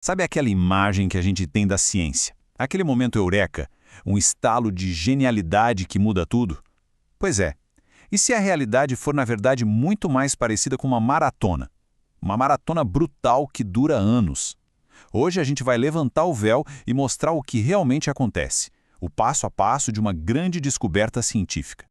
Sabe aquela imagem que a gente tem da ciência? Aquele momento eureka, um estalo de genialidade que muda tudo? Pois é. E se a realidade for, na verdade, muito mais parecida com uma maratona? Uma maratona brutal que dura anos. Hoje a gente vai levantar o véu e mostrar o que realmente acontece. O passo a passo de uma grande descoberta científica.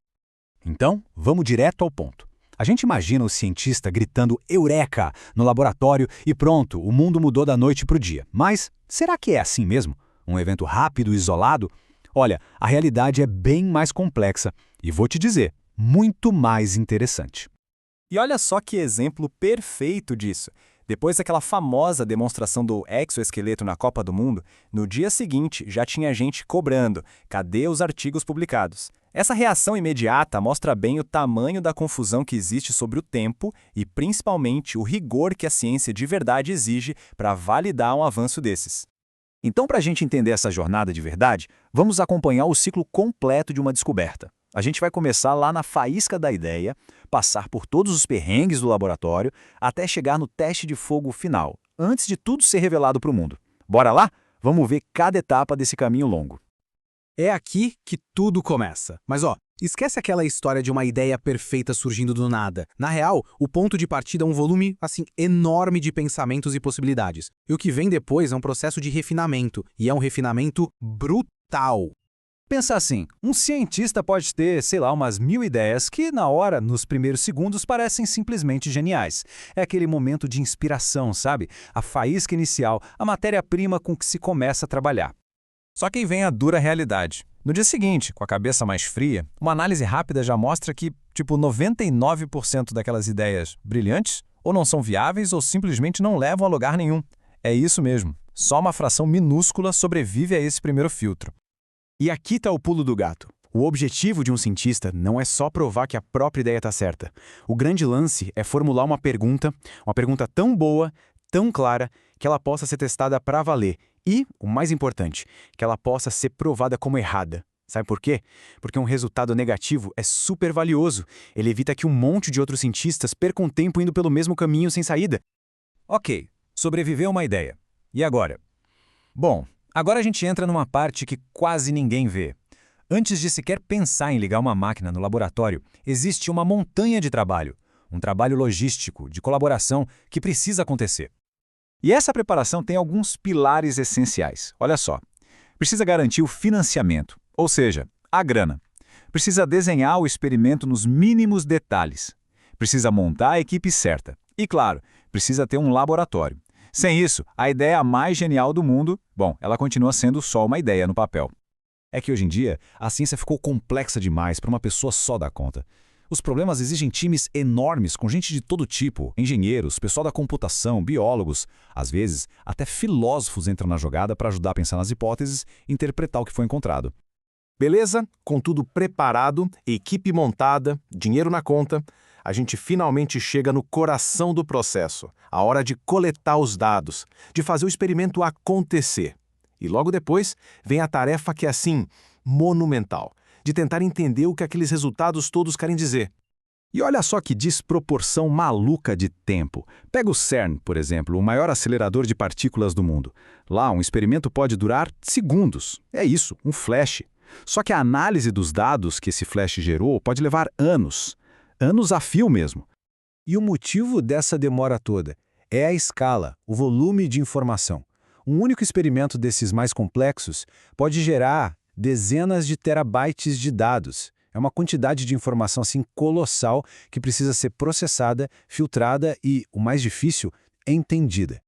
Então, vamos direto ao ponto. A gente imagina o cientista gritando Eureka no laboratório e pronto, o mundo mudou da noite para o dia. Mas será que é assim mesmo? Um evento rápido e isolado? Olha, a realidade é bem mais complexa e vou te dizer, muito mais interessante. E olha só que exemplo perfeito disso. Depois daquela famosa demonstração do exoesqueleto na Copa do Mundo, no dia seguinte já tinha gente cobrando: cadê os artigos publicados? Essa reação imediata mostra bem o tamanho da confusão que existe sobre o tempo e, principalmente, o rigor que a ciência de verdade exige para validar um avanço desses. Então, para a gente entender essa jornada de verdade, vamos acompanhar o ciclo completo de uma descoberta. A gente vai começar lá na faísca da ideia, passar por todos os perrengues do laboratório, até chegar no teste de fogo final, antes de tudo ser revelado para o mundo. Bora lá? Vamos ver cada etapa desse caminho longo. É aqui que tudo começa. Mas esquece aquela história de uma ideia perfeita surgindo do nada. Na real, o ponto de partida é um volume, enorme de pensamentos e possibilidades. E o que vem depois é um processo de refinamento, e é um refinamento brutal. Pensa assim, um cientista pode ter, umas 1000 ideias que, na hora, nos primeiros segundos, parecem simplesmente geniais. É aquele momento de inspiração, sabe? A faísca inicial, a matéria-prima com que se começa a trabalhar. Só que aí vem a dura realidade. No dia seguinte, com a cabeça mais fria, uma análise rápida já mostra que, 99% daquelas ideias brilhantes ou não são viáveis ou simplesmente não levam a lugar nenhum. É isso mesmo. Só uma fração minúscula sobrevive a esse primeiro filtro. E aqui está o pulo do gato. O objetivo de um cientista não é só provar que a própria ideia está certa. O grande lance é formular uma pergunta tão boa, tão clara, que ela possa ser testada para valer. E, o mais importante, que ela possa ser provada como errada. Sabe por quê? Porque um resultado negativo é super valioso. Ele evita que um monte de outros cientistas percam tempo indo pelo mesmo caminho sem saída. Ok, sobreviveu uma ideia. E agora? Bom, agora a gente entra numa parte que quase ninguém vê. Antes de sequer pensar em ligar uma máquina no laboratório, existe uma montanha de trabalho. Um trabalho logístico, de colaboração, que precisa acontecer. E essa preparação tem alguns pilares essenciais. Olha só. Precisa garantir o financiamento, ou seja, a grana. Precisa desenhar o experimento nos mínimos detalhes. Precisa montar a equipe certa. E, claro, precisa ter um laboratório. Sem isso, a ideia mais genial do mundo, ela continua sendo só uma ideia no papel. É que hoje em dia, a ciência ficou complexa demais para uma pessoa só dar conta. Os problemas exigem times enormes com gente de todo tipo, engenheiros, pessoal da computação, biólogos. Às vezes, até filósofos entram na jogada para ajudar a pensar nas hipóteses e interpretar o que foi encontrado. Beleza? Com tudo preparado, equipe montada, dinheiro na conta, a gente finalmente chega no coração do processo, a hora de coletar os dados, de fazer o experimento acontecer. E logo depois vem a tarefa que é monumental, de tentar entender o que aqueles resultados todos querem dizer. E olha só que desproporção maluca de tempo. Pega o CERN, por exemplo, o maior acelerador de partículas do mundo. Lá, um experimento pode durar segundos. É isso, um flash. Só que a análise dos dados que esse flash gerou pode levar anos. Anos a fio mesmo. E o motivo dessa demora toda é a escala, o volume de informação. Um único experimento desses mais complexos pode gerar dezenas de terabytes de dados. É uma quantidade de informação colossal que precisa ser processada, filtrada e, o mais difícil, entendida.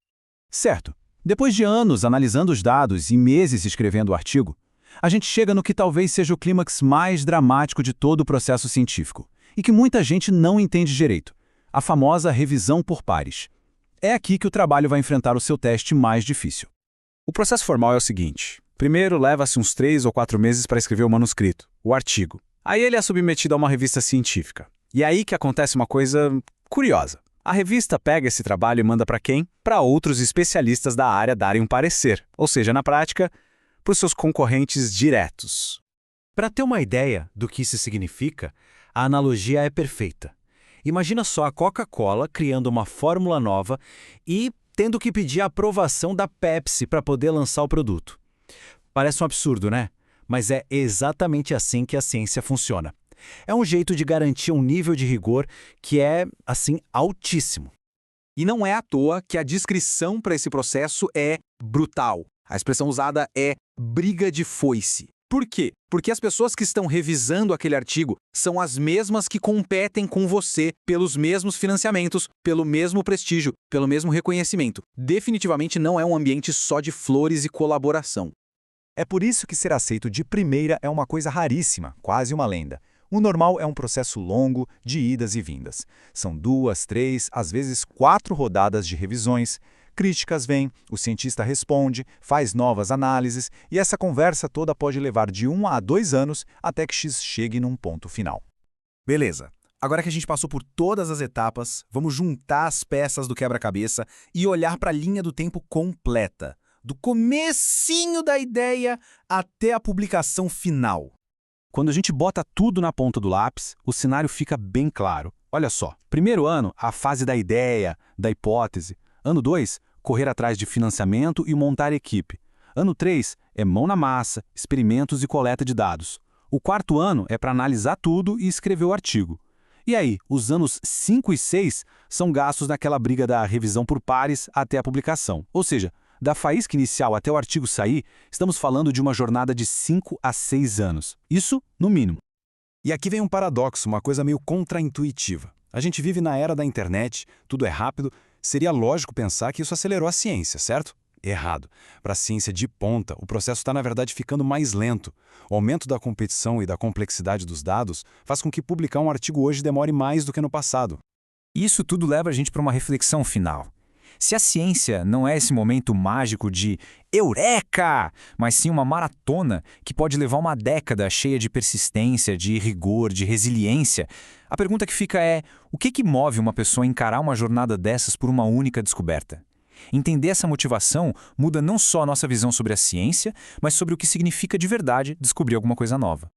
Certo, depois de anos analisando os dados e meses escrevendo o artigo, a gente chega no que talvez seja o clímax mais dramático de todo o processo científico e que muita gente não entende direito, a famosa revisão por pares. É aqui que o trabalho vai enfrentar o seu teste mais difícil. O processo formal é o seguinte. Primeiro, leva-se uns 3 ou 4 meses para escrever o manuscrito, o artigo. Aí ele é submetido a uma revista científica. E é aí que acontece uma coisa curiosa. A revista pega esse trabalho e manda para quem? Para outros especialistas da área darem um parecer. Ou seja, na prática, para os seus concorrentes diretos. Para ter uma ideia do que isso significa, a analogia é perfeita. Imagina só a Coca-Cola criando uma fórmula nova e tendo que pedir a aprovação da Pepsi para poder lançar o produto. Parece um absurdo, né? Mas é exatamente assim que a ciência funciona. É um jeito de garantir um nível de rigor que é, assim, altíssimo. E não é à toa que a descrição para esse processo é brutal. A expressão usada é briga de foice. Por quê? Porque as pessoas que estão revisando aquele artigo são as mesmas que competem com você pelos mesmos financiamentos, pelo mesmo prestígio, pelo mesmo reconhecimento. Definitivamente não é um ambiente só de flores e colaboração. É por isso que ser aceito de primeira é uma coisa raríssima, quase uma lenda. O normal é um processo longo de idas e vindas. São 2, 3, às vezes 4 rodadas de revisões. Críticas vêm, o cientista responde, faz novas análises e essa conversa toda pode levar de 1 a 2 anos até que X chegue num ponto final. Beleza. Agora que a gente passou por todas as etapas, vamos juntar as peças do quebra-cabeça e olhar para a linha do tempo completa, do comecinho da ideia até a publicação final. Quando a gente bota tudo na ponta do lápis, o cenário fica bem claro. Olha só, primeiro ano, a fase da ideia, da hipótese. Ano 2, correr atrás de financiamento e montar equipe. Ano 3 é mão na massa, experimentos e coleta de dados. O quarto ano é para analisar tudo e escrever o artigo. E aí, os anos 5 e 6 são gastos naquela briga da revisão por pares até a publicação. Ou seja, da faísca inicial até o artigo sair, estamos falando de uma jornada de 5 a 6 anos. Isso, no mínimo. E aqui vem um paradoxo, uma coisa meio contraintuitiva. A gente vive na era da internet, tudo é rápido. Seria lógico pensar que isso acelerou a ciência, certo? Errado. Para a ciência de ponta, o processo está, na verdade, ficando mais lento. O aumento da competição e da complexidade dos dados faz com que publicar um artigo hoje demore mais do que no passado. Isso tudo leva a gente para uma reflexão final. Se a ciência não é esse momento mágico de eureka, mas sim uma maratona que pode levar uma década cheia de persistência, de rigor, de resiliência, a pergunta que fica é: o que move uma pessoa a encarar uma jornada dessas por uma única descoberta? Entender essa motivação muda não só a nossa visão sobre a ciência, mas sobre o que significa de verdade descobrir alguma coisa nova.